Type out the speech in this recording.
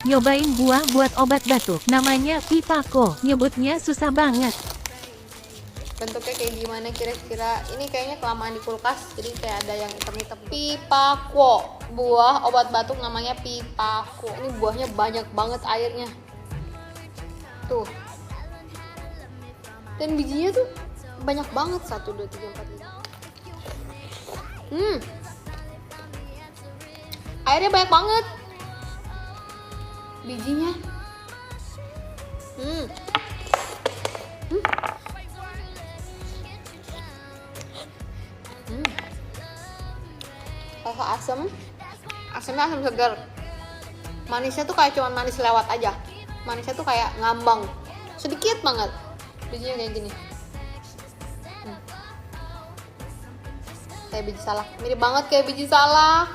Nyobain buah buat obat batuk. Namanya Pipako. Nyebutnya susah banget. Bentuknya kayak gimana kira-kira? Ini kayaknya kelamaan di kulkas, jadi kayak ada yang hitam-hitam. Pipako, buah obat batuk namanya Pipako. Ini buahnya banyak banget airnya. Tuh. Dan bijinya tuh banyak banget, 1, 2, 3, 4, 5. Airnya banyak banget. Bijinya. Rasa asamnya asam segar. Manisnya tuh kayak cuman manis lewat aja. Manisnya tuh kayak ngambang, sedikit banget. Bijinya kayak gini. Kayak biji salak, mirip banget kayak biji salak.